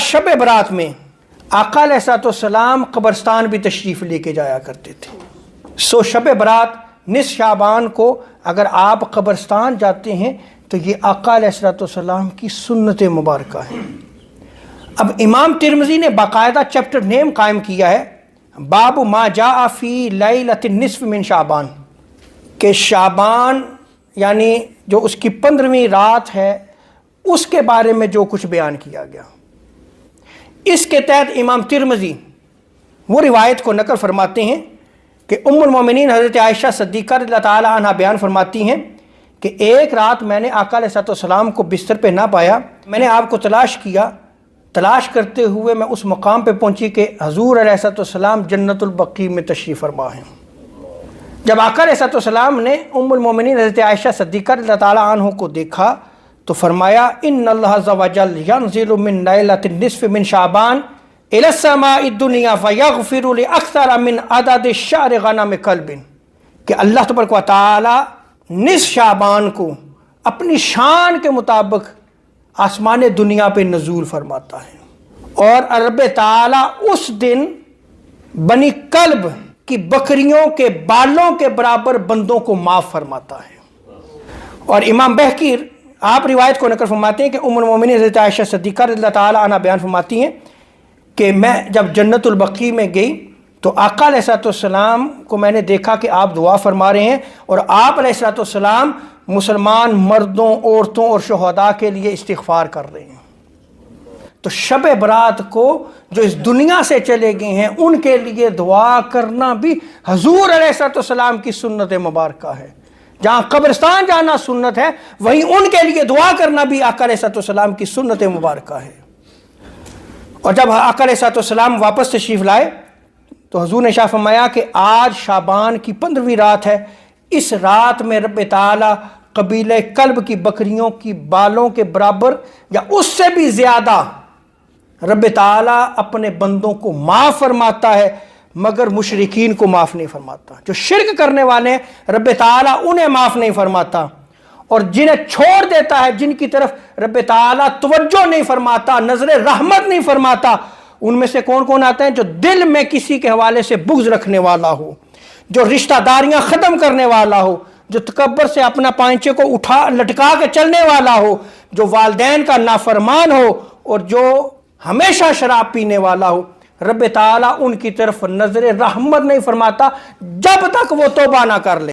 شب برات میں آقا علیہ السلام قبرستان بھی تشریف لے کے جایا کرتے تھے۔ سو شب برات نصف شعبان کو اگر آپ قبرستان جاتے ہیں تو یہ آقا علیہ السلام کی سنت مبارکہ ہے۔ اب امام ترمذی نے باقاعدہ چیپٹر نیم قائم کیا ہے، باب ما جاء فی لیلۃ النصف من شعبان، کہ شعبان یعنی جو اس کی 15ویں رات ہے اس کے بارے میں جو کچھ بیان کیا گیا۔ اس کے تحت امام ترمذی وہ روایت کو نقل فرماتے ہیں کہ ام المومنین حضرت عائشہ صدیقہ رضی اللہ تعالی عنہ بیان فرماتی ہیں کہ ایک رات میں نے آقا علیہ السلام کو بستر پہ نہ پایا، میں نے آپ کو تلاش کیا، تلاش کرتے ہوئے میں اس مقام پہ پہنچی کہ حضور علیہ السلام جنت البقیع میں تشریف فرما ہیں۔ جب آقا علیہ السلام نے ام المومنین حضرت عائشہ صدیقہ رضی اللہ تعالی عنہ کو دیکھا تو فرمایا ان اللہ عز وجل ینزل من لیلۃ النصف من شعبان الی السماء الدنیا فیغفر لاکثر من عدد شعر غنم کلب، کہ اللہ تبارک و تعالی نصف شعبان کو اپنی شان کے مطابق آسمان دنیا پہ نزول فرماتا ہے، اور رب تعالی اس دن بنی کلب کی بکریوں کے بالوں کے برابر بندوں کو معاف فرماتا ہے۔ اور امام بہقی آپ روایت کو نقل فرماتے ہیں کہ ام المومنین حضرت عائشہ صدیقہ رضی اللہ تعالی عنہ بیان فرماتی ہیں کہ میں جب جنت البقیع میں گئی تو آقا علیہ السلام کو میں نے دیکھا کہ آپ دعا فرما رہے ہیں، اور آپ علیہ السلام مسلمان مردوں، عورتوں اور شہداء کے لیے استغفار کر رہے ہیں۔ تو شب برات کو جو اس دنیا سے چلے گئے ہیں ان کے لیے دعا کرنا بھی حضور علیہ السلام کی سنت مبارکہ ہے۔ جہاں قبرستان جانا سنت ہے، وہیں ان کے لیے دعا کرنا بھی آقا علیہ السلام کی سنت مبارکہ ہے۔ اور جب آقا علیہ السلام واپس تشریف لائے تو حضور نے ارشاد فرمایا کہ آج شعبان کی 15ویں رات ہے، اس رات میں رب تعالی قبیلہ کلب کی بکریوں کی بالوں کے برابر یا اس سے بھی زیادہ رب تعالی اپنے بندوں کو معاف فرماتا ہے، مگر مشرکین کو معاف نہیں فرماتا۔ جو شرک کرنے والے ہیں رب تعالی انہیں معاف نہیں فرماتا، اور جنہیں چھوڑ دیتا ہے، جن کی طرف رب تعالی توجہ نہیں فرماتا، نظر رحمت نہیں فرماتا، ان میں سے کون کون آتے ہیں؟ جو دل میں کسی کے حوالے سے بغض رکھنے والا ہو، جو رشتہ داریاں ختم کرنے والا ہو، جو تکبر سے اپنا پائنچے کو لٹکا کے چلنے والا ہو، جو والدین کا نافرمان ہو، اور جو ہمیشہ شراب پینے والا ہو، رب تعالیٰ ان کی طرف نظر رحمت نہیں فرماتا جب تک وہ توبہ نہ کر لے۔